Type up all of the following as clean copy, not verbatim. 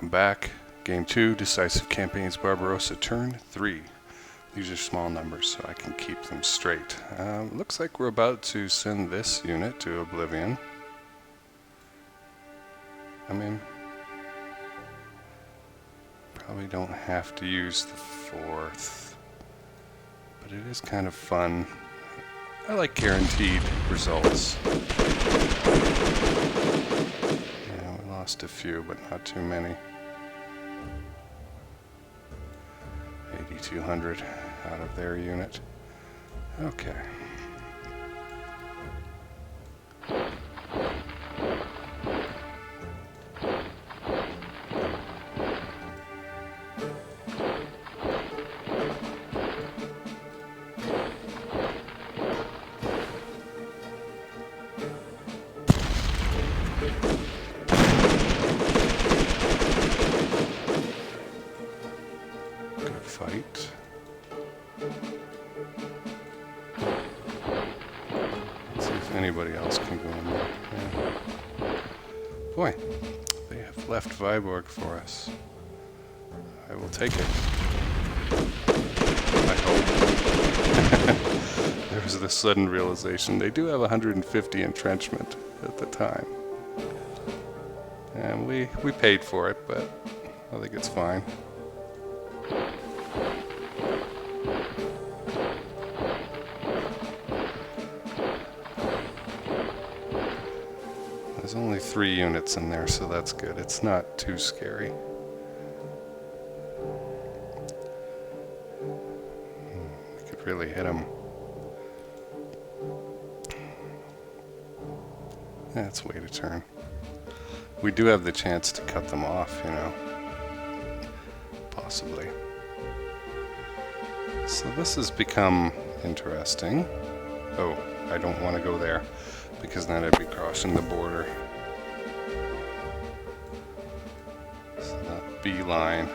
Welcome back. Game 2, Decisive Campaigns Barbarossa, turn 3. These are small numbers, so I can keep them straight. Looks like we're about to send this unit to Oblivion. I mean, probably don't have to use the 4th, but it is kind of fun. I like guaranteed results. Yeah, we lost a few, but not too many. 8,200 out of their unit. Okay. Fight. Let's see if anybody else can go in there. Yeah. Boy, they have left Vyborg for us. I will take it. I hope. There was this sudden realization. They do have 150 entrenchment at the time. And we paid for it, but I think it's fine. There's only 3 units in there, so that's good. It's not too scary. We could really hit them. That's way to turn. We do have the chance to cut them off, you know. Possibly. So this has become interesting. Oh, I don't want to go there, because then I'd be crossing the border. So that B line.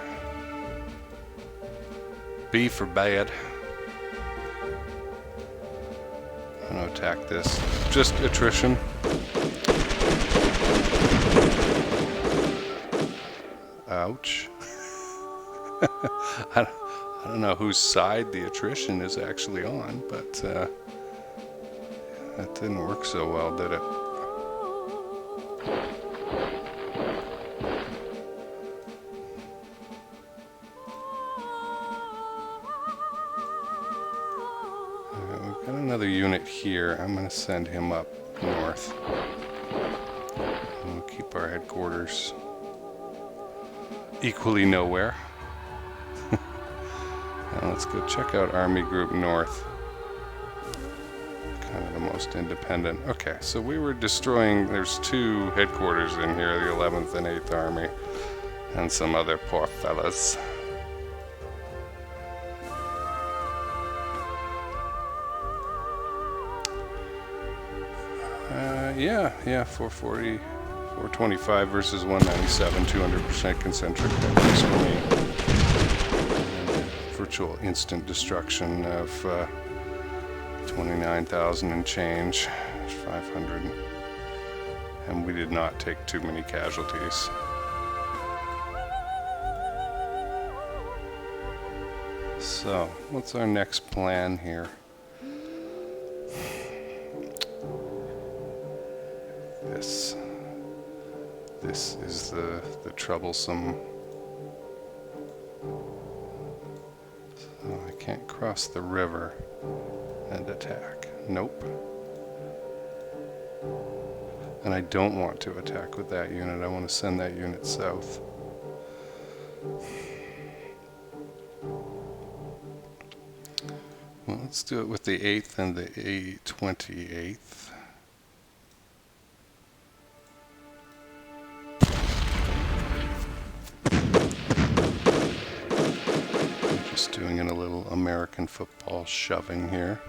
B for bad. I'm going to attack this. Just attrition. Ouch. I don't know whose side the attrition is actually on, but that didn't work so well, did it? We've got another unit here. I'm going to send him up north. And we'll keep our headquarters equally nowhere. Now let's go check out Army Group North. Kind of the most independent. Okay, so we were destroying, there's 2 headquarters in here, the 11th and 8th Army, and some other poor fellas. Yeah, 440, 425 versus 197, 200% concentric. That works for me. Virtual instant destruction of 29,000 and change, 500, and we did not take too many casualties. So, what's our next plan here? This is the troublesome. So I can't cross the river and attack. Nope. And I don't want to attack with that unit. I want to send that unit south. Well, let's do it with the 8th and the 28th. Just doing in a little American football shoving here.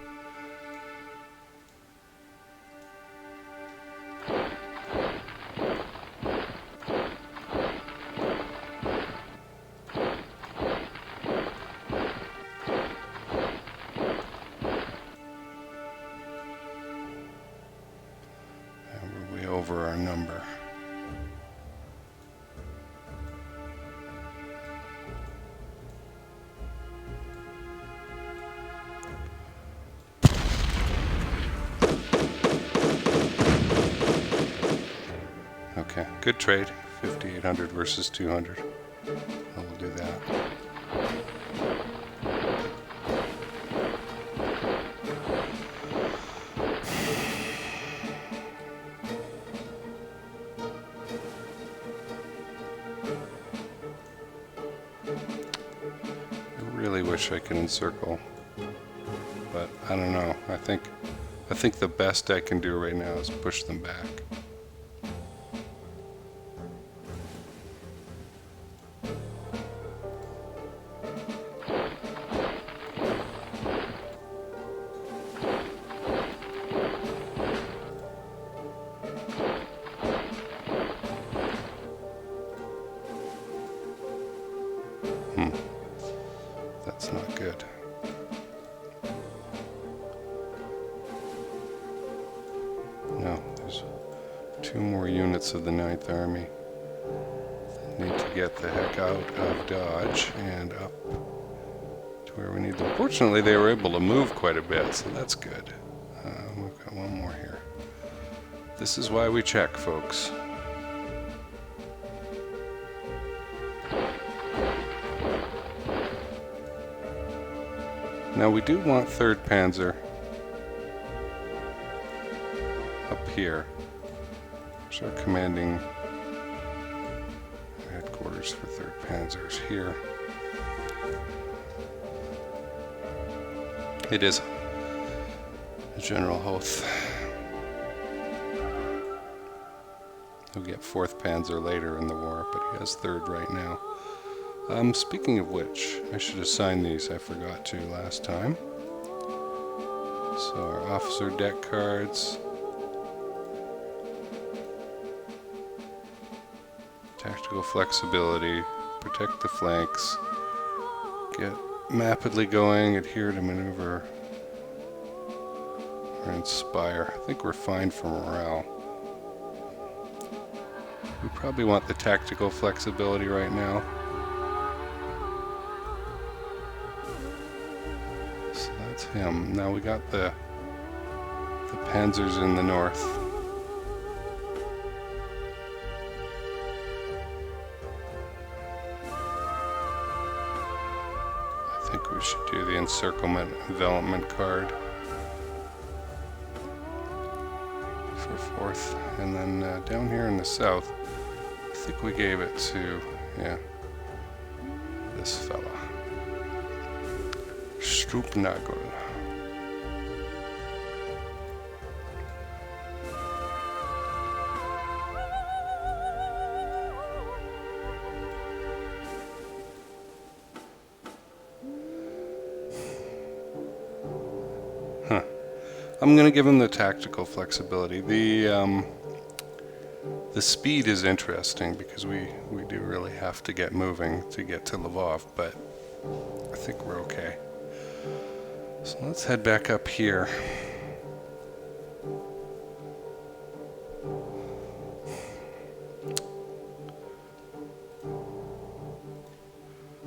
And we're way over our number. Good trade. 5,800 versus 200. We'll do that. I really wish I could encircle, but I don't know. I think the best I can do right now is push them back. That's not good. No, there's 2 more units of the 9th Army that need to get the heck out of Dodge and up to where we need them. Fortunately, they were able to move quite a bit, so that's good. We've got one more here. This is why we check, folks. Now we do want 3rd Panzer up here. So our commanding headquarters for 3rd Panzer is here. It is General Hoth. He'll get 4th Panzer later in the war, but he has 3rd right now. Speaking of which, I should assign these. I forgot to last time. So our officer deck cards. Tactical flexibility. Protect the flanks. Get rapidly going. Adhere to maneuver. Or inspire. I think we're fine for morale. We probably want the tactical flexibility right now. Him. Now we got the Panzers in the north. I think we should do the encirclement development card for 4th. And then down here in the south, I think we gave it to, this fella. Strupnagel. I'm going to give him the tactical flexibility. The speed is interesting because we do really have to get moving to get to Lvov, but I think we're okay. So let's head back up here.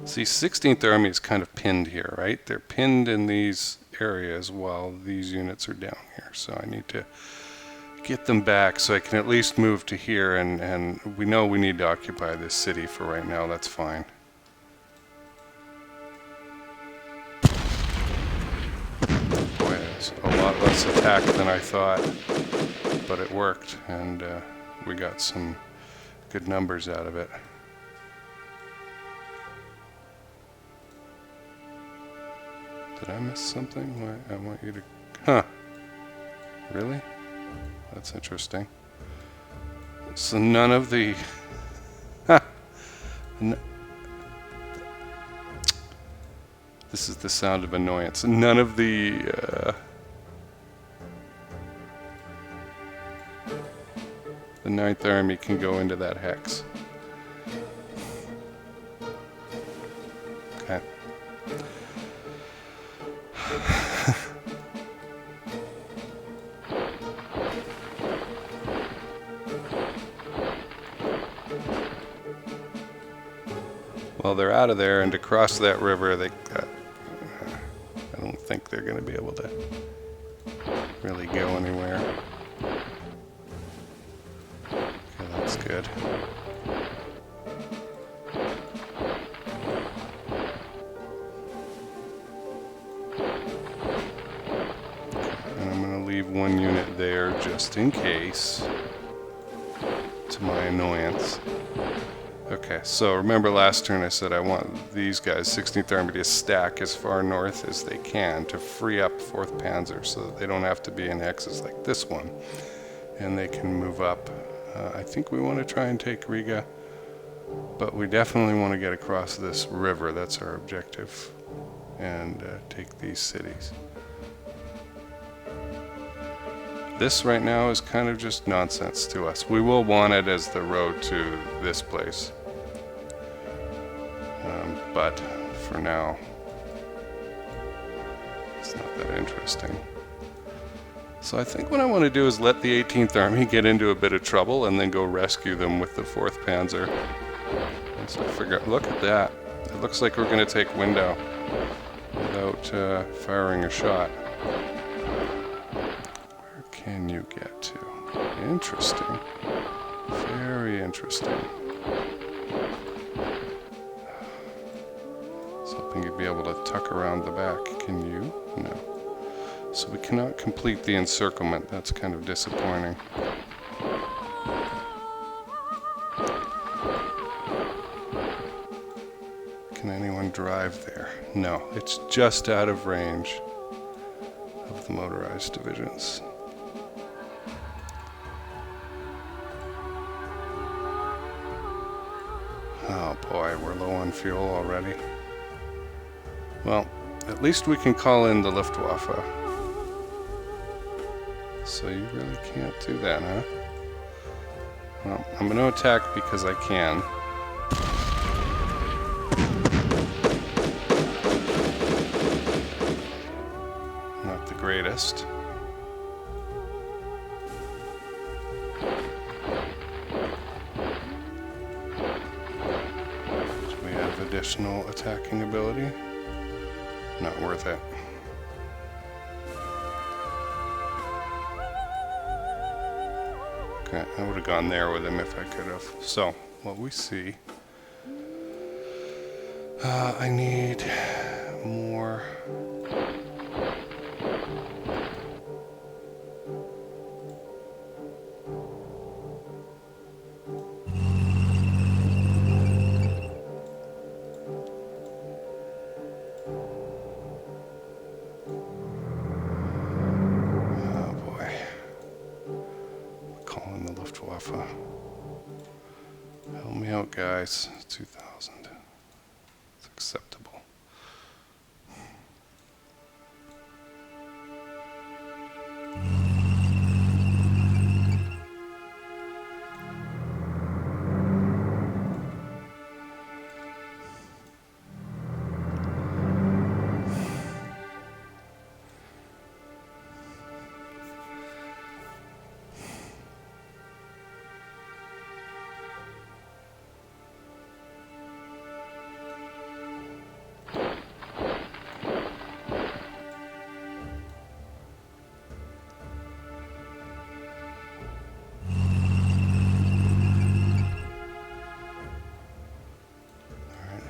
See, 16th Army is kind of pinned here, right? They're pinned in these areas while these units are down here. So I need to get them back so I can at least move to here, and we know we need to occupy this city for right now. That's fine. Boy, it's a lot less attack than I thought, but it worked, and we got some good numbers out of it. Did I miss something? I want you to... Huh. Really? That's interesting. So none of the... This is the sound of annoyance. None of the 9th Army can go into that hex. Okay. Well, they're out of there, and to cross that river, I don't think they're going to be able to really go anywhere. Okay, that's good. just in case, to my annoyance. Okay, so remember last turn I said I want these guys, 16th Army, to stack as far north as they can to free up 4th Panzer so that they don't have to be in X's like this one. And they can move up. I think we want to try and take Riga, but we definitely want to get across this river. That's our objective. And take these cities. This right now is kind of just nonsense to us. We will want it as the road to this place. But for now, it's not that interesting. So I think what I want to do is let the 18th Army get into a bit of trouble and then go rescue them with the 4th Panzer. And so look at that. It looks like we're going to take Window without firing a shot. Where can you get to? Interesting. Very interesting. I was hoping you'd be able to tuck around the back. Can you? No. So we cannot complete the encirclement. That's kind of disappointing. Can anyone drive there? No, it's just out of range of the motorized divisions. Oh boy, we're low on fuel already. Well, at least we can call in the Luftwaffe. So you really can't do that, huh? Well, I'm going to attack because I can. Not the greatest. Do we have additional attacking ability? Not worth it. Okay, I would have gone there with him if I could have. So, what we see... I need more... Help me out, guys. 2,000. It's acceptable.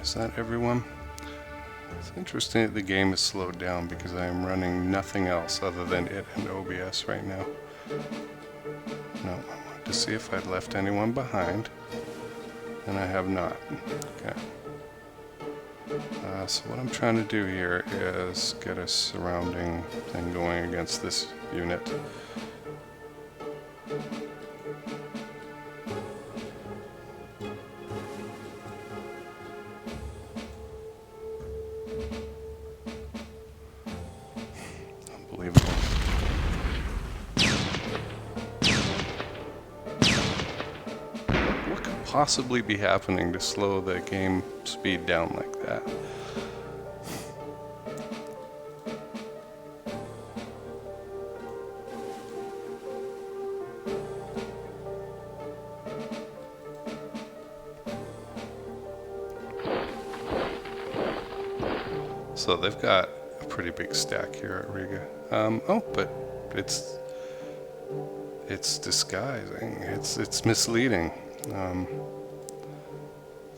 Is that everyone? It's interesting that the game is slowed down because I am running nothing else other than it and OBS right now. No, I wanted to see if I'd left anyone behind, and I have not. Okay. So what I'm trying to do here is get a surrounding thing going against this unit. Possibly be happening to slow the game speed down like that. So they've got a pretty big stack here at Riga. Oh, but it's disguising. It's misleading.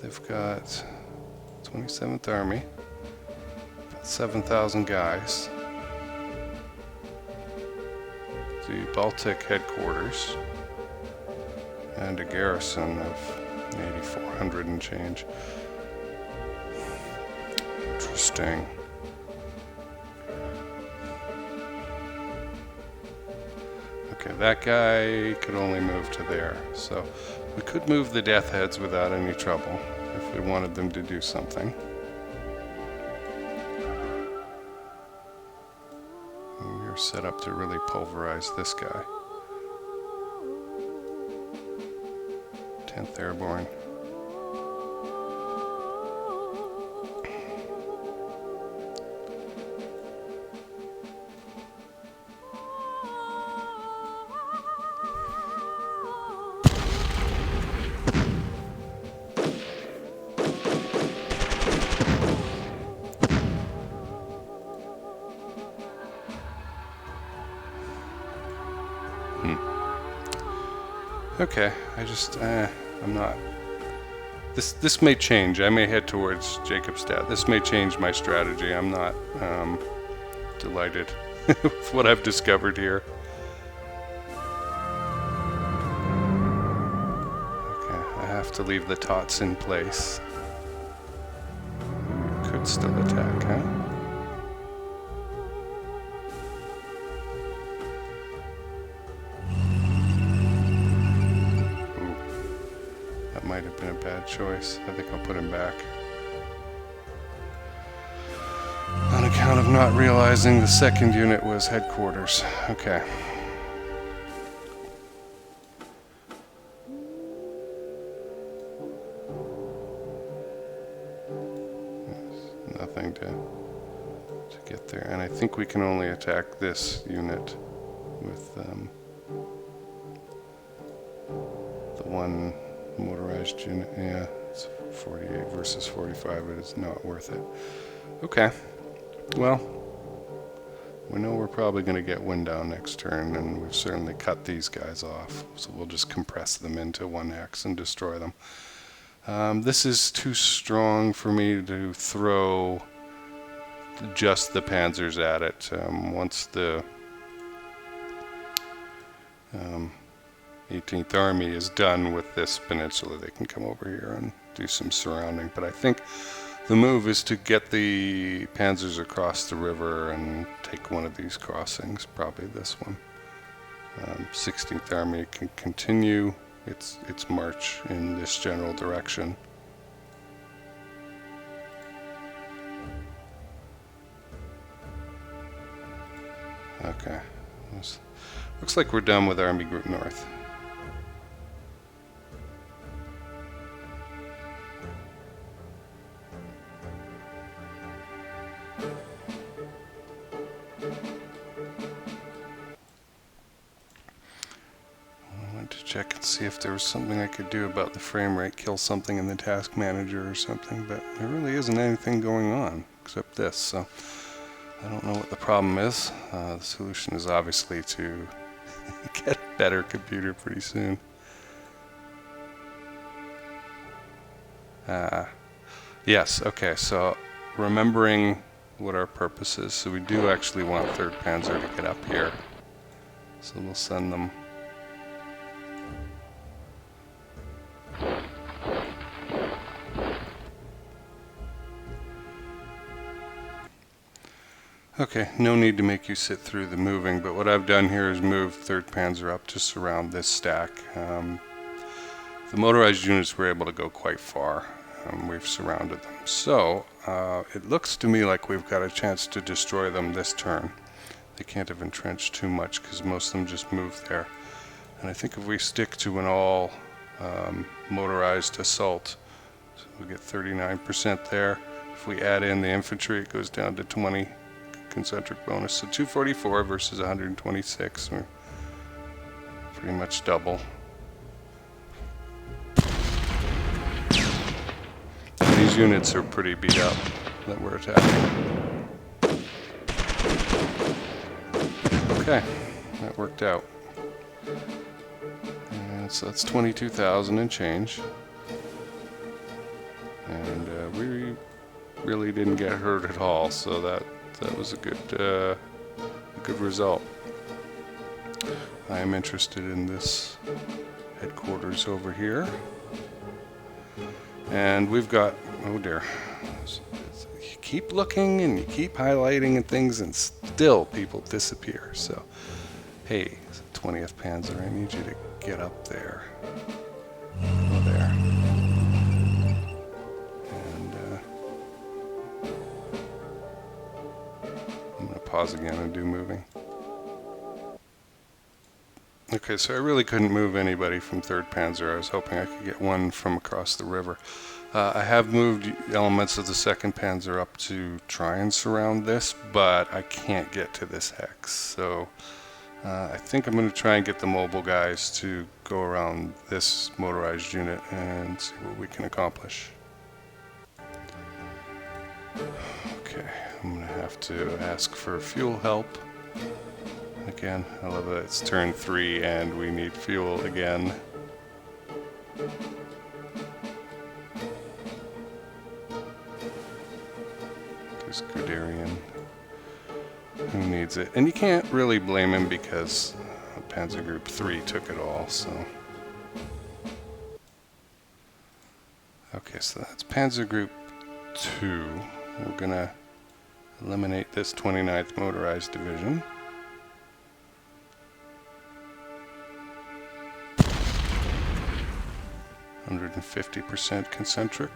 They've got 27th Army, 7,000 guys. So the Baltic headquarters and a garrison of 8,400 and change. Interesting. Okay, that guy could only move to there, so we could move the death heads without any trouble if we wanted them to do something. And we're set up to really pulverize this guy. 10th Airborne. Okay, I'm not... This may change. I may head towards Jacobstadt. This may change my strategy. I'm not delighted with what I've discovered here. Okay, I have to leave the tots in place. We could still attack, huh? Might have been a bad choice. I think I'll put him back. On account of not realizing the second unit was headquarters. Okay. There's nothing to get there. And I think we can only attack this unit with the one motorized unit. Yeah, it's 48 versus 45. It is not worth it. Okay, well, we know we're probably going to get wind down next turn, and we've certainly cut these guys off, so we'll just compress them into 1x and destroy them. This is too strong for me to throw just the panzers at it. Once the 18th Army is done with this peninsula, they can come over here and do some surrounding. But I think the move is to get the panzers across the river and take one of these crossings, probably this one. 16th Army can continue its march in this general direction. Okay, looks like we're done with Army Group North. Check and see if there was something I could do about the frame rate, kill something in the task manager or something, but there really isn't anything going on except this, so I don't know what the problem is. The solution is obviously to get a better computer pretty soon. Yes, okay, so remembering what our purpose is, so we do actually want 3rd Panzer to get up here, so we'll send them. Okay, no need to make you sit through the moving, but what I've done here is move 3rd Panzer up to surround this stack. The motorized units were able to go quite far. We've surrounded them. So, it looks to me like we've got a chance to destroy them this turn. They can't have entrenched too much because most of them just moved there. And I think if we stick to an all motorized assault, so we get 39% there. If we add in the infantry, it goes down to 20 concentric bonus. So 244 versus 126. We're pretty much double. And these units are pretty beat up that we're attacking. Okay, that worked out. And so that's 22,000 and change. And we really didn't get hurt at all, so that was a good result. I am interested in this headquarters over here. And we've got, oh dear, you keep looking and you keep highlighting and things and still people disappear. So, hey, 20th Panzer, I need you to get up there. Go there. And I'm going to pause again and do moving. Okay, so I really couldn't move anybody from 3rd Panzer. I was hoping I could get one from across the river. I have moved elements of the 2nd Panzer up to try and surround this, but I can't get to this hex. So I think I'm going to try and get the mobile guys to go around this motorized unit and see what we can accomplish. Okay, I'm going to have to ask for fuel help. Again, I love that it's turn 3 and we need fuel again. There's Guderian. Who needs it? And you can't really blame him because Panzer Group 3 took it all, so. Okay, so that's Panzer Group 2. We're gonna eliminate this 29th Motorized Division. 150% concentric.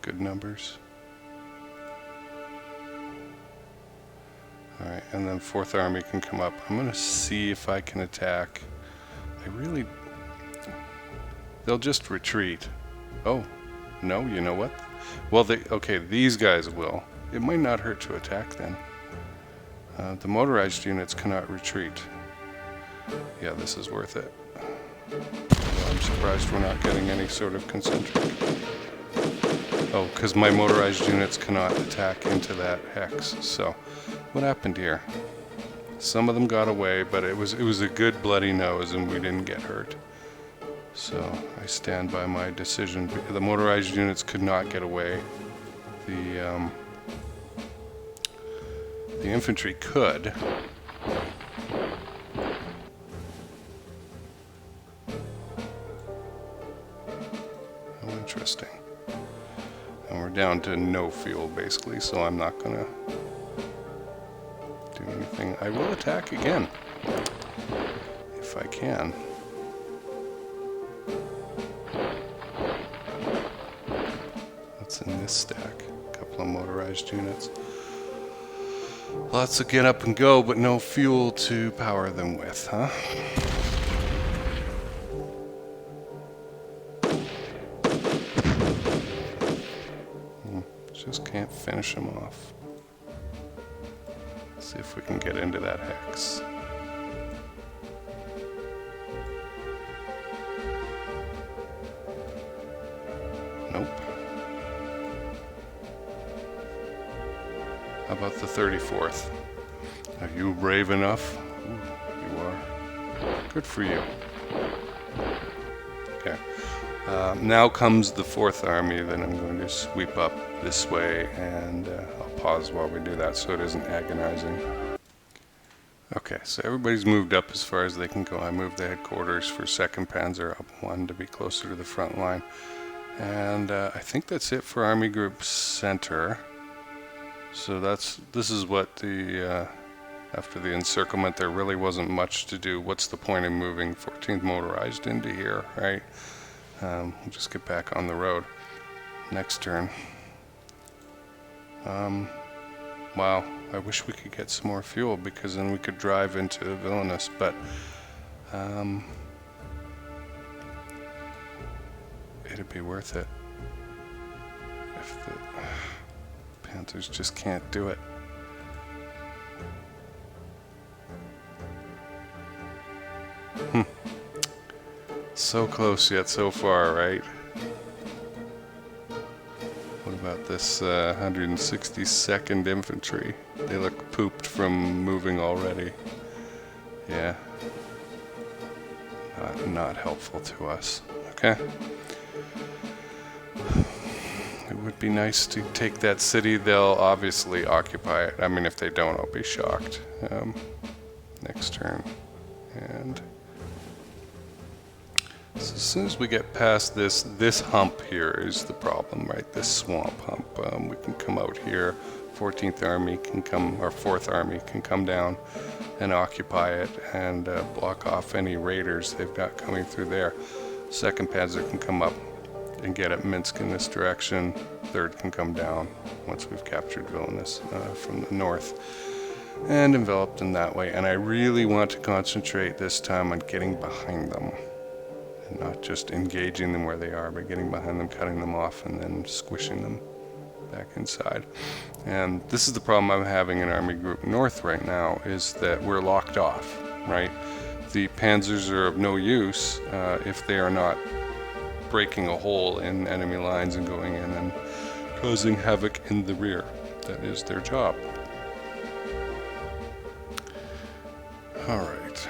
Good numbers. Alright, and then 4th Army can come up. I'm going to see if I can attack. They'll just retreat. Oh, no, you know what? Well, okay, these guys will. It might not hurt to attack then. The motorized units cannot retreat. Yeah, this is worth it. I'm surprised we're not getting any sort of concentric. Oh, because my motorized units cannot attack into that hex. So, what happened here? Some of them got away, but it was a good bloody nose, and we didn't get hurt. So I stand by my decision. The motorized units could not get away. The infantry could. Oh, interesting. And we're down to no fuel, basically, so I'm not going to do anything. I will attack again, if I can. What's in this stack? A couple of motorized units. Lots of get up and go, but no fuel to power them with, huh? Just can't finish them off. Let's see if we can get into that hex. Nope. How about the 34th? Are you brave enough? Ooh, you are. Good for you. Okay. Now comes the 4th Army, then I'm going to sweep up this way, and I'll pause while we do that so it isn't agonizing. Okay, so everybody's moved up as far as they can go. I moved the headquarters for 2nd Panzer up 1 to be closer to the front line. And I think that's it for Army Group Center. So this is what the, after the encirclement, there really wasn't much to do. What's the point in moving 14th Motorized into here, right? We'll just get back on the road. Next turn. Wow, I wish we could get some more fuel because then we could drive into Vilnius, but it'd be worth it if the Panthers just can't do it. So close yet so far, right? What about this 162nd Infantry? They look pooped from moving already. Yeah. Not helpful to us. Okay. It would be nice to take that city. They'll obviously occupy it. I mean, if they don't, I'll be shocked. Next turn. And so as soon as we get past this hump here is the problem, right? This swamp hump. We can come out here. 14th Army can come, or 4th Army can come down and occupy it and block off any raiders they've got coming through there. 2nd Panzer can come up and get at Minsk in this direction. 3rd can come down once we've captured Vilnius from the north and enveloped in that way. And I really want to concentrate this time on getting behind them and not just engaging them where they are, but getting behind them, cutting them off, and then squishing them back inside. And this is the problem I'm having in Army Group North right now, is that we're locked off, right? The panzers are of no use if they are not breaking a hole in enemy lines and going in and causing havoc in the rear. That is their job. Alright.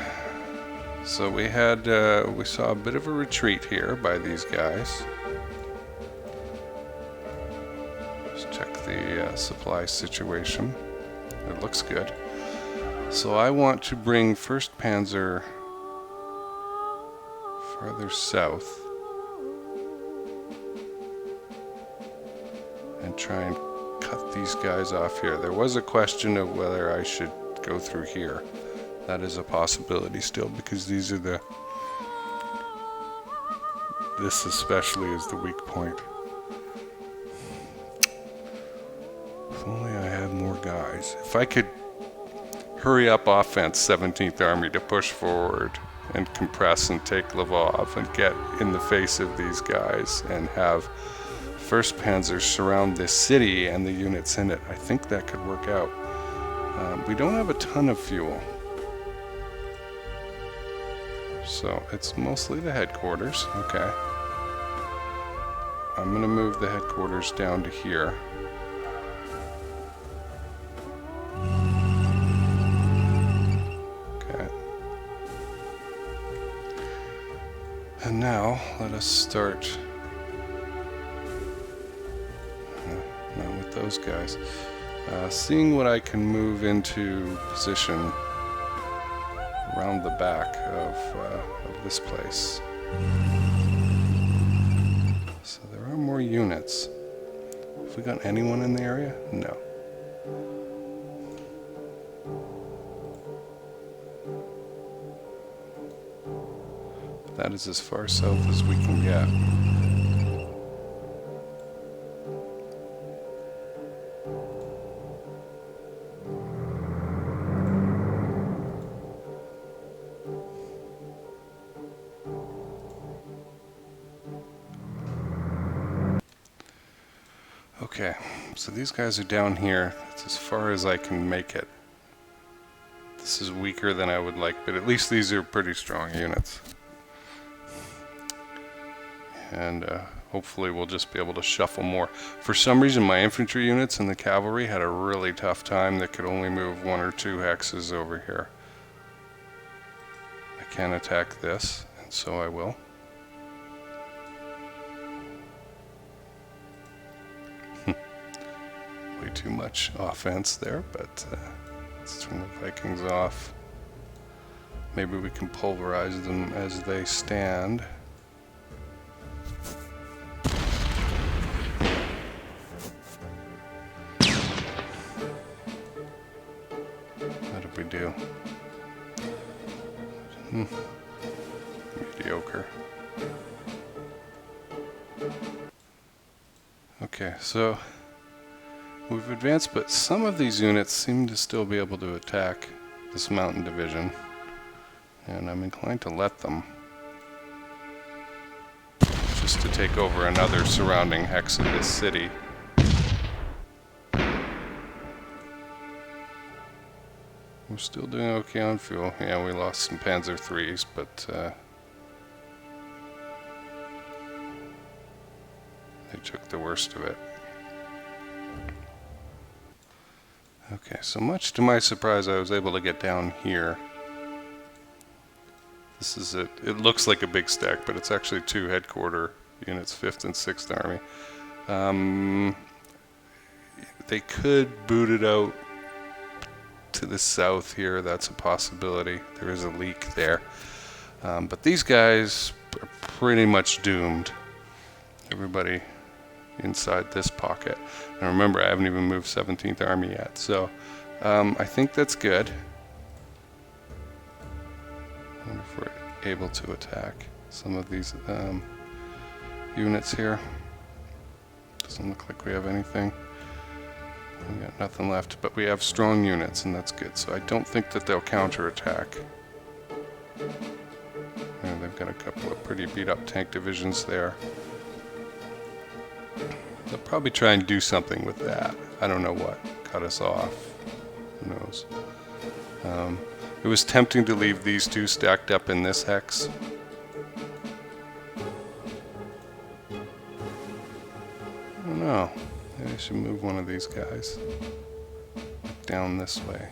So we saw a bit of a retreat here by these guys. Let's check the supply situation. It looks good. So I want to bring 1st Panzer farther south and try and cut these guys off here. There was a question of whether I should go through here. That is a possibility still, because these are this especially is the weak point. If only I had more guys. If I could hurry up offense 17th Army to push forward and compress and take Lvov and get in the face of these guys and have 1st Panzer surround this city and the units in it, I think that could work out. We don't have a ton of fuel, so it's mostly the headquarters. Okay. I'm going to move the headquarters down to here. Okay. And now, let us start... not with those guys. Seeing what I can move into position around the back of this place. So there are more units. Have we got anyone in the area? No. That is as far south as we can get. Okay, so these guys are down here. That's as far as I can make it. This is weaker than I would like, but at least these are pretty strong units. And hopefully we'll just be able to shuffle more. For some reason my infantry units and the cavalry had a really tough time. They could only move 1 or 2 hexes over here. I can attack this, and so I will. Way too much offense there, but let's turn the Vikings off. Maybe we can pulverize them as they stand. How did we do? Mediocre. Okay, so we've advanced, but some of these units seem to still be able to attack this mountain division, and I'm inclined to let them, just to take over another surrounding hex of this city. We're still doing okay on fuel. Yeah, we lost some Panzer IIIs, but they took the worst of it. Okay, so much to my surprise, I was able to get down here. This is it. It looks like a big stack, but it's actually 2 headquarter units, 5th and 6th Army. They could boot it out to the south here. That's a possibility. There is a leak there. But these guys are pretty much doomed. Everybody inside this pocket. And remember, I haven't even moved 17th Army yet. So I think that's good. I wonder if we're able to attack some of these units here. Doesn't look like we have anything. We got nothing left, but we have strong units, and that's good. So I don't think that they'll counterattack. And they've got a couple of pretty beat-up tank divisions there. They'll probably try and do something with that. I don't know what. Cut us off. Who knows? It was tempting to leave these two stacked up in this hex. I don't know. Maybe I should move one of these guys down this way.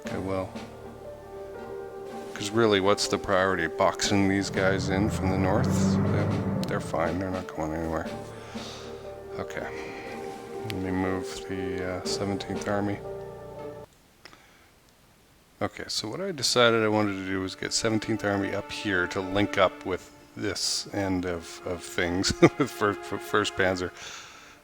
Okay, well, because really, what's the priority? Boxing these guys in from the north? They're fine. They're not going anywhere. Okay. Let me move the 17th Army. Okay, so what I decided I wanted to do was get 17th Army up here to link up with this end of things, with 1st Panzer,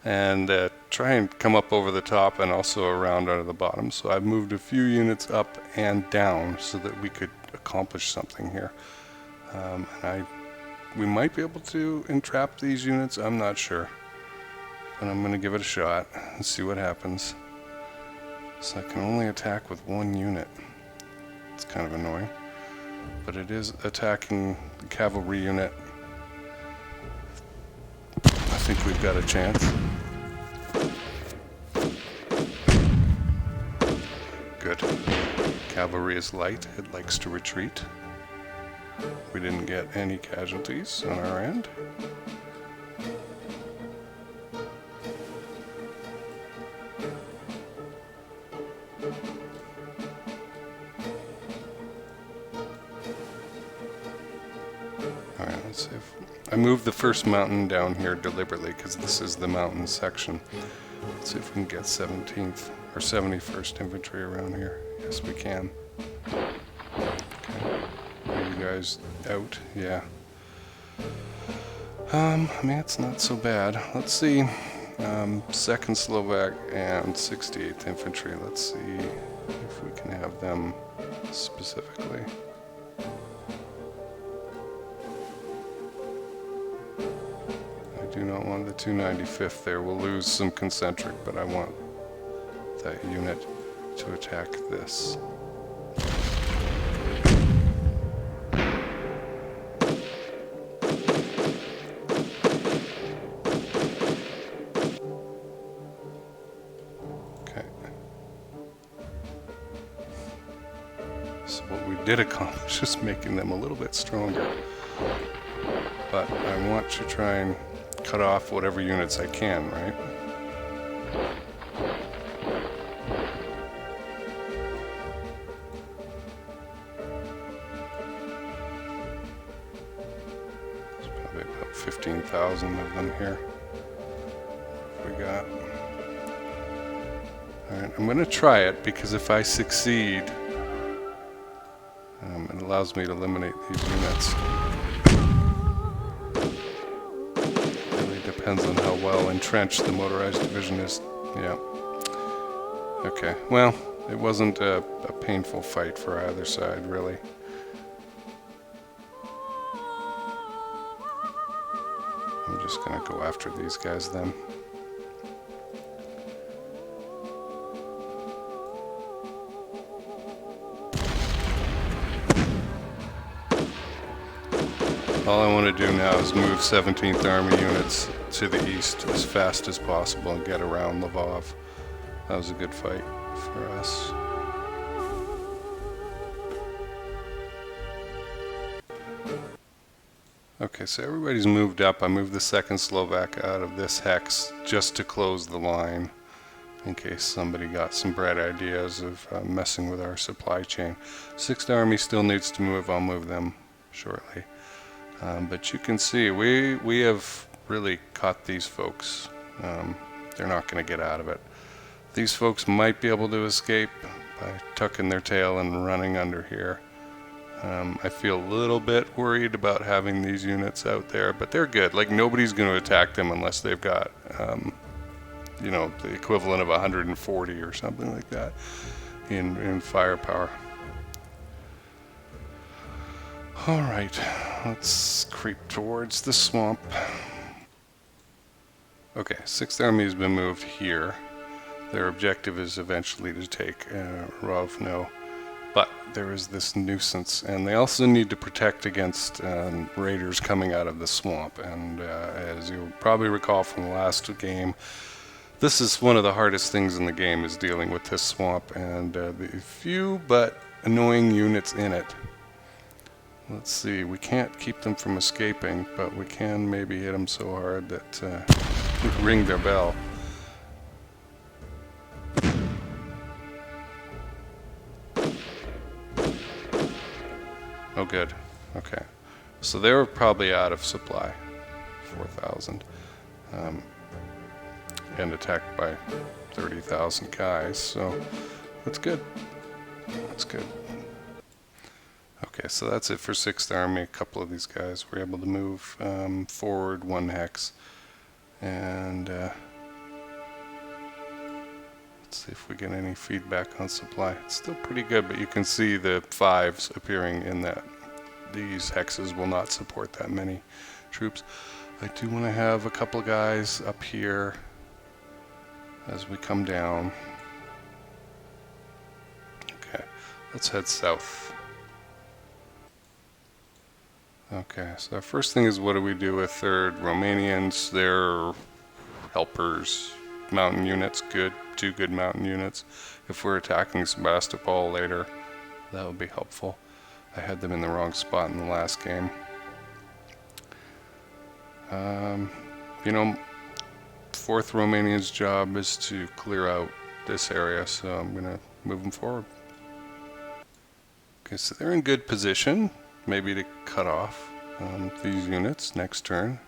and try and come up over the top and also around under the bottom. So I've moved a few units up and down so that we could accomplish something here. We might be able to entrap these units, I'm not sure. But I'm going to give it a shot and see what happens. So I can only attack with one unit. It's kind of annoying. But it is attacking the cavalry unit. I think we've got a chance. Good. Cavalry is light. It likes to retreat. We didn't get any casualties on our end. Alright, let's see if I moved the first mountain down here deliberately because this is the mountain section. Let's see if we can get 17th or 71st Infantry around here. Yes, we can. Okay. Are you guys out? Yeah. I mean, it's not so bad. Let's see. 2nd Slovak and 68th Infantry. Let's see if we can have them specifically. I do not want the 295th there. We'll lose some concentric, but I want that unit to attack this. Okay. So what we did accomplish is making them a little bit stronger. But I want to try and cut off whatever units I can, right? There's probably about 15,000 of them here. What we got? Alright, I'm going to try it because if I succeed, it allows me to eliminate these units. Depends on how well entrenched the motorized division is. Yeah. Okay. Well, it wasn't a painful fight for either side, really. I'm just going to go after these guys then. All I want to do now is move 17th Army units to the east as fast as possible and get around Lvov. That was a good fight for us. Okay, so everybody's moved up. I moved the 2nd Slovak out of this hex just to close the line. in case somebody got some bright ideas of messing with our supply chain. 6th Army still needs to move. I'll move them shortly. But you can see we have really caught these folks. They're not going to get out of it. These folks might be able to escape by tucking their tail and running under here. I feel a little bit worried about having these units out there, but they're good. Like, nobody's going to attack them unless they've got, you know, the equivalent of 140 or something like that in firepower. All right, let's creep towards the swamp. Okay, 6th Army has been moved here. Their objective is eventually to take Rovno, but there is this nuisance, and they also need to protect against raiders coming out of the swamp. And as you probably recall from the last game, this is one of the hardest things in the game, is dealing with this swamp and the few but annoying units in it. Let's see, we can't keep them from escaping, but we can maybe hit them so hard that we ring their bell. Oh, good. Okay. So they were probably out of supply. 4,000. And attacked by 30,000 guys, so that's good. That's good. Okay, so that's it for 6th Army. A couple of these guys were able to move forward 1 hex. And let's see if we get any feedback on supply. It's still pretty good, but you can see the 5s appearing in that. These hexes will not support that many troops. I do want to have a couple guys up here as we come down. Okay, let's head south. Okay, so our first thing is, what do we do with 3rd Romanians? They're helpers, mountain units, good, 2 good mountain units. If we're attacking Sebastopol later, that would be helpful. I had them in the wrong spot in the last game. You know, 4th Romanian's job is to clear out this area, so I'm going to move them forward. Okay, so they're in good position, maybe to cut off these units next turn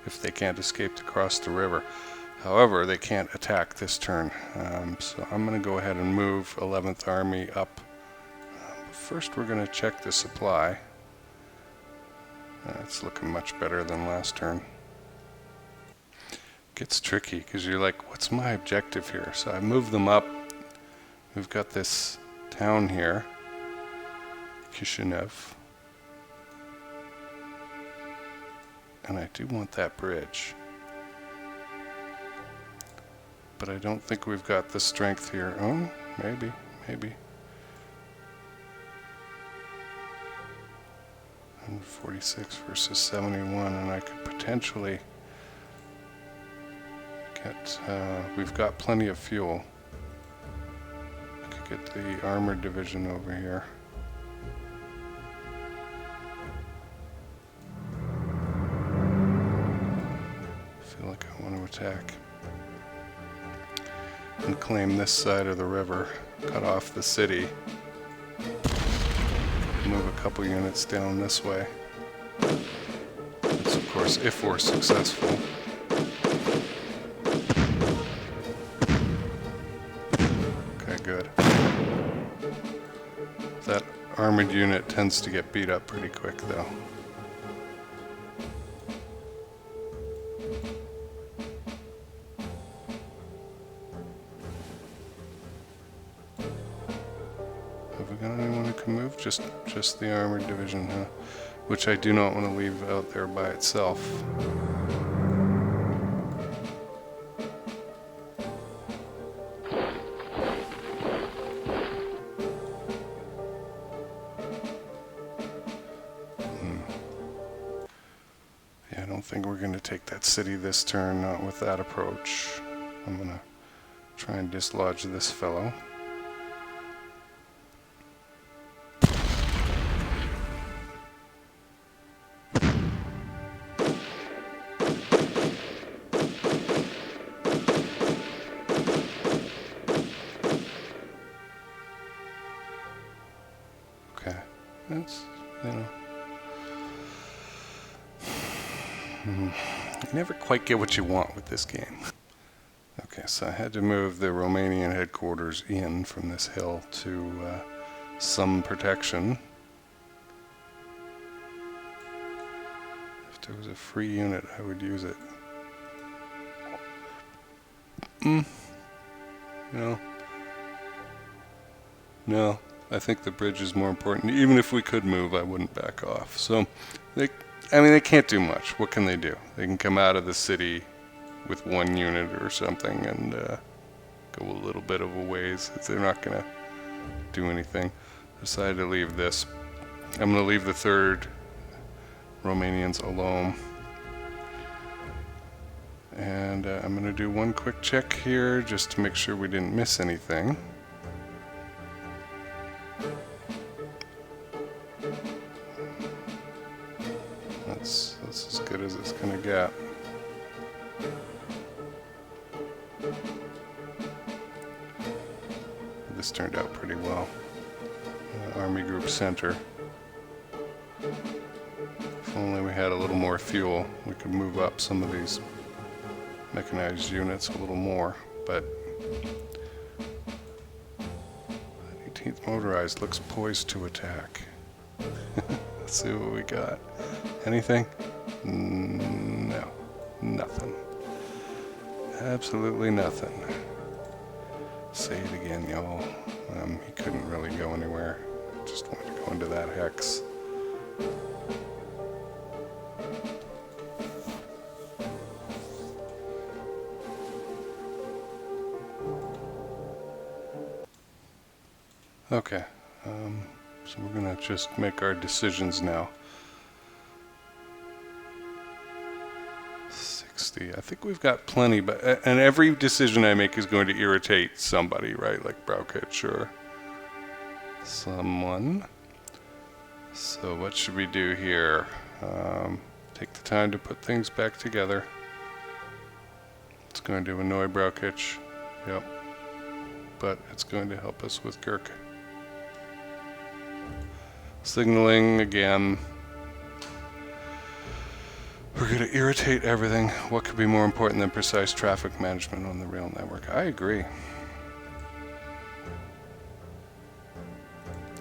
if they can't escape to cross the river. However, they can't attack this turn, so I'm going to go ahead and move 11th Army up. First, we're going to check the supply. It's looking much better than last turn. Gets tricky because you're like, what's my objective here? So I move them up. We've got this town here, Kishinev. And I do want that bridge. But I don't think we've got the strength here. Oh, maybe. 146 versus 71, and I could potentially get, we've got plenty of fuel. I could get the armored division over here. I feel like I want to attack and claim this side of the river, cut off the city. Move a couple units down this way. That's, of course, if we're successful. Okay, good. That armored unit tends to get beat up pretty quick, though. Just the armored division, huh? Which I do not want to leave out there by itself. Yeah, I don't think we're going to take that city this turn, not with that approach. I'm going to try and dislodge this fellow. You never quite get what you want with this game. Okay, so I had to move the Romanian headquarters in from this hill to some protection. If there was a free unit, I would use it. No, I think the bridge is more important. Even if we could move, I wouldn't back off. So, they can't do much. What can they do? They can come out of the city with one unit or something and go a little bit of a ways. They're not going to do anything. Decided to leave this. I'm going to leave the 3rd Romanians alone. And I'm going to do one quick check here just to make sure we didn't miss anything. That's as good as it's going to get. This turned out pretty well. Army Group Center. If only we had a little more fuel, we could move up some of these mechanized units a little more, but 18th Motorized looks poised to attack. Let's see what we got. Anything? No. Nothing. Absolutely nothing. Say it again, y'all. He couldn't really go anywhere. Just wanted to go into that hex. Okay, so we're gonna just make our decisions now. 60, I think we've got plenty, but and every decision I make is going to irritate somebody, right? Like Braukic or someone. So what should we do here? Take the time to put things back together. It's going to annoy Braukic, yep, but it's going to help us with Gurk. Signaling again. We're going to irritate everything. What could be more important than precise traffic management on the rail network? I agree.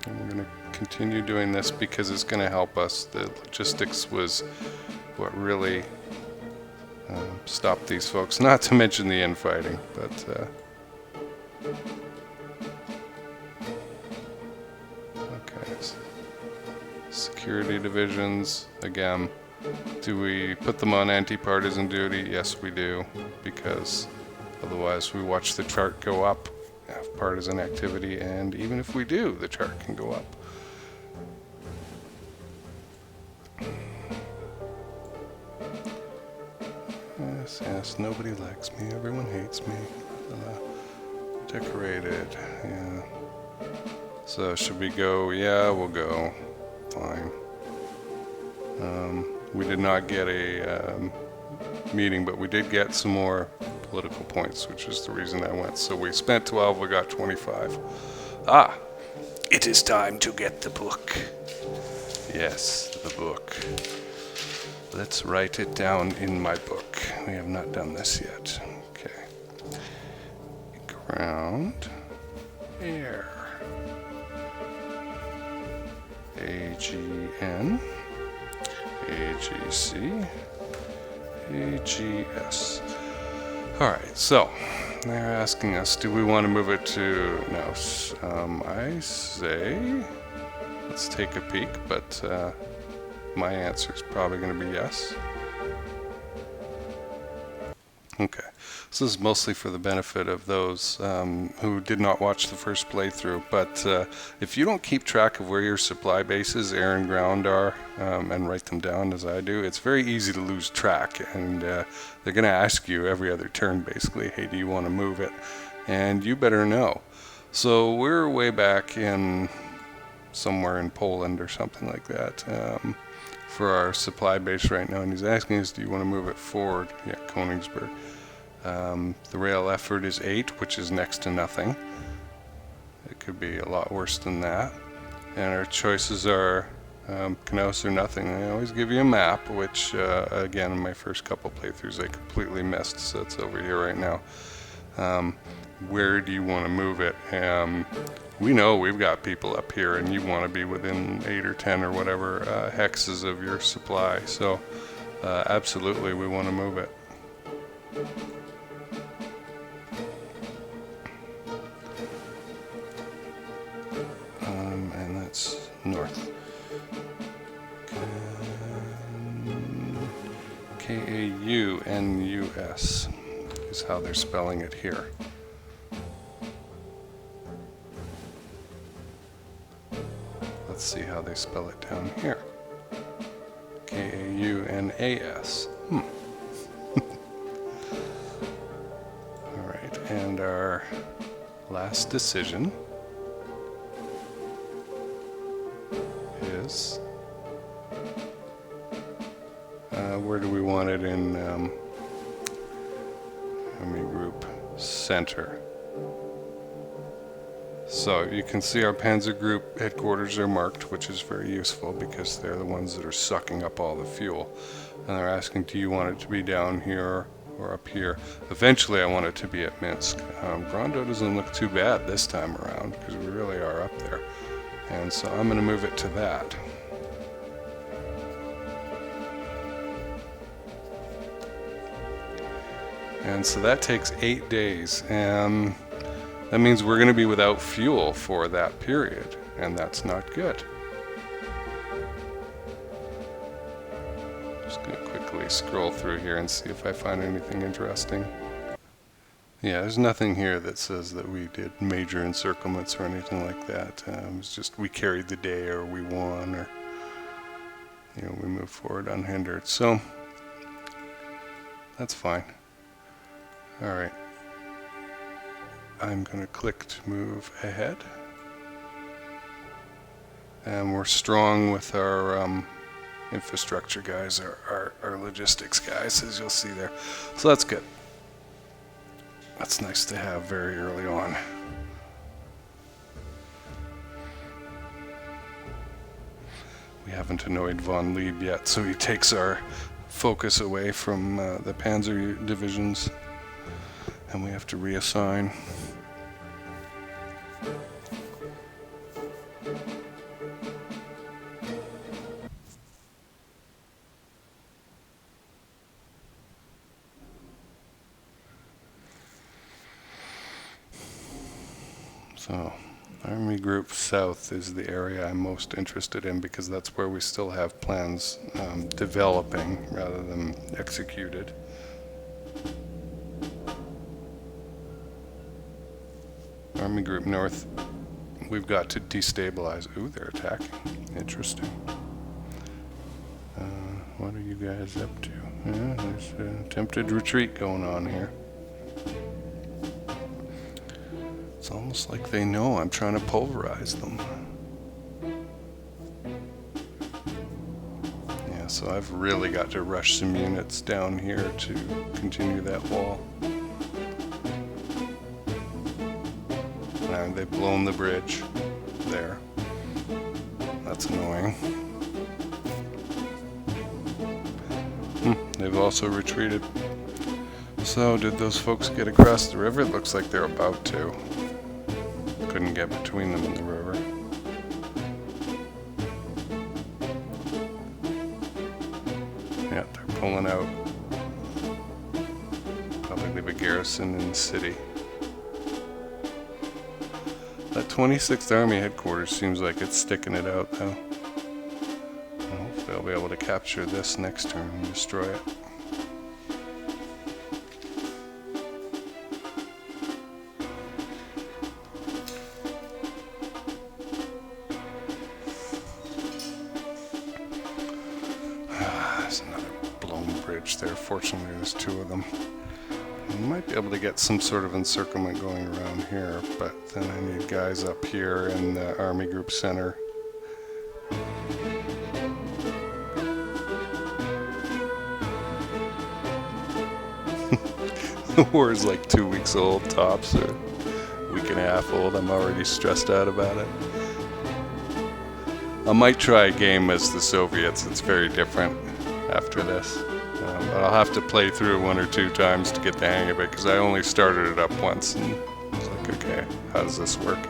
And we're going to continue doing this because it's going to help us. The logistics was what really stopped these folks. Not to mention the infighting, but okay. Security divisions again. Do we put them on anti-partisan duty? Yes, we do, because otherwise we watch the chart go up, have partisan activity, and even if we do, the chart can go up. Yes, yes, nobody likes me, everyone hates me. Decorated, yeah. So should we go? Yeah, we'll go. Fine. We did not get a meeting, but we did get some more political points, which is the reason I went. So we spent 12, we got 25. Ah, it is time to get the book. Yes, the book. Let's write it down in my book. We have not done this yet. Okay. Ground, air, AGN. AGC, AGS. Alright, so they're asking us, do we want to move it to, no, I say, let's take a peek, but my answer is probably going to be yes. Okay, so this is mostly for the benefit of those who did not watch the first playthrough, but if you don't keep track of where your supply bases, air and ground are, and write them down as I do, it's very easy to lose track, and they're going to ask you every other turn basically, hey, do you want to move it? And you better know. So we're way back in somewhere in Poland or something like that for our supply base right now, and he's asking us, do you want to move it forward? Yeah, Königsberg. The rail effort is 8, which is next to nothing. It could be a lot worse than that. And our choices are Knaus or nothing. They always give you a map, which again in my first couple playthroughs I completely missed, so it's over here right now. Where do you want to move it? We know we've got people up here and you want to be within 8 or 10 or whatever hexes of your supply, so absolutely we want to move it. And that's north. Kaunus is how they're spelling it here. Let's see how they spell it down here. Kaunas. Alright, and our last decision is where do we want it in Army Group Center? So you can see our Panzer Group headquarters are marked, which is very useful because they're the ones that are sucking up all the fuel. And they're asking, do you want it to be down here or up here? Eventually I want it to be at Minsk. Grondo doesn't look too bad this time around because we really are up there. And so I'm going to move it to that. And so that takes 8 days, and that means we're going to be without fuel for that period, and that's not good. Just going to quickly scroll through here and see if I find anything interesting. Yeah, there's nothing here that says that we did major encirclements or anything like that. It's just we carried the day, or we won, or we moved forward unhindered. So that's fine. All right. I'm going to click to move ahead. And we're strong with our infrastructure guys, our logistics guys, as you'll see there. So that's good. That's nice to have very early on. We haven't annoyed von Lieb yet, so he takes our focus away from the Panzer divisions, and we have to reassign. So, Army Group South is the area I'm most interested in because that's where we still have plans developing rather than executed. Army Group North, we've got to destabilize. Ooh, they're attacking. Interesting. What are you guys up to? Yeah, there's an attempted retreat going on here. It's almost like they know I'm trying to pulverize them. Yeah, so I've really got to rush some units down here to continue that wall. And they've blown the bridge there. That's annoying. They've also retreated. So, did those folks get across the river? It looks like they're about to. Couldn't get between them in the river. Yeah, they're pulling out. Probably leave a garrison in the city. That 26th Army headquarters seems like it's sticking it out, though. I hope they'll be able to capture this next turn and destroy it. There's another blown bridge there. Fortunately, there's two of them. I might be able to get some sort of encirclement going around here, but then I need guys up here in the Army Group Center. The war is like 2 weeks old, tops, or a week and a half old. I'm already stressed out about it. I might try a game as the Soviets. It's very different after this. But I'll have to play through 1 or 2 times to get the hang of it, because I only started it up once and it's like, okay, how does this work?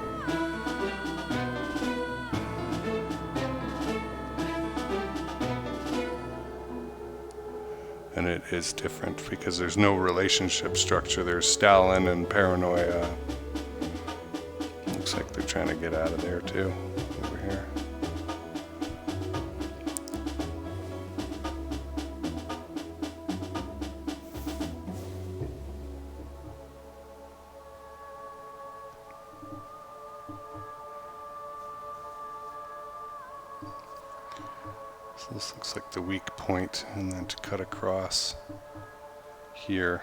And it is different because there's no relationship structure. There's Stalin and paranoia. Looks like they're trying to get out of there too, over here. So this looks like the weak point, and then to cut across here,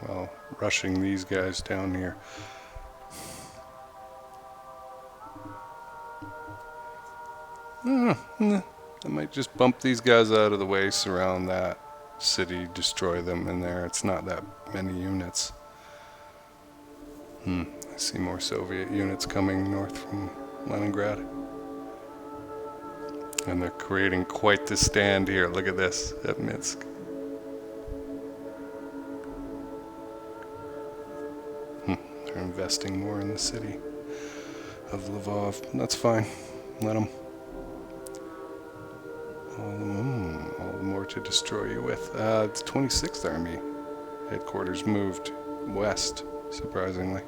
well, rushing these guys down here. I might just bump these guys out of the way, surround that city, destroy them in there. It's not that many units. I see more Soviet units coming north from Leningrad. And they're creating quite the stand here. Look at this at Minsk. They're investing more in the city of Lvov. That's fine. Let them. All the more to destroy you with. It's 26th Army headquarters moved west, surprisingly.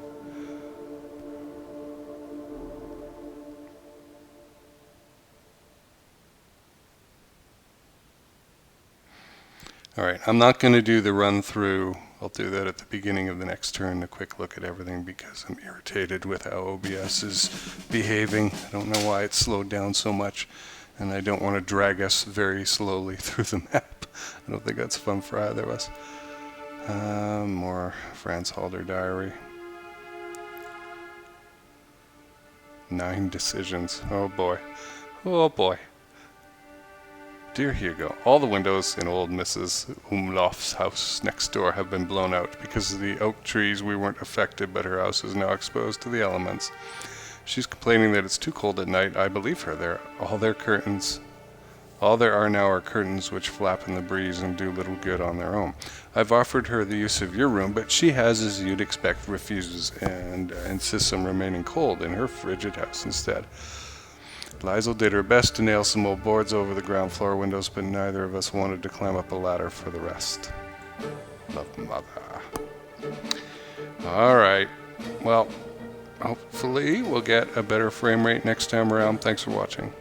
Alright, I'm not going to do the run through. I'll do that at the beginning of the next turn, a quick look at everything, because I'm irritated with how OBS is behaving. I don't know why it's slowed down so much, and I don't want to drag us very slowly through the map. I don't think that's fun for either of us. More Franz Halder diary. 9 decisions. Oh boy. Oh boy. Dear Hugo, all the windows in old Mrs. Umlauf's house next door have been blown out. Because of the oak trees we weren't affected, but her house is now exposed to the elements. She's complaining that it's too cold at night. I believe her. All there are now are curtains which flap in the breeze and do little good on their own. I've offered her the use of your room, but she has, as you'd expect, refuses and insists on remaining cold in her frigid house instead. Liesl did her best to nail some old boards over the ground floor windows, but neither of us wanted to climb up a ladder for the rest. Love, mother. Alright, well, hopefully we'll get a better frame rate next time around. Thanks for watching.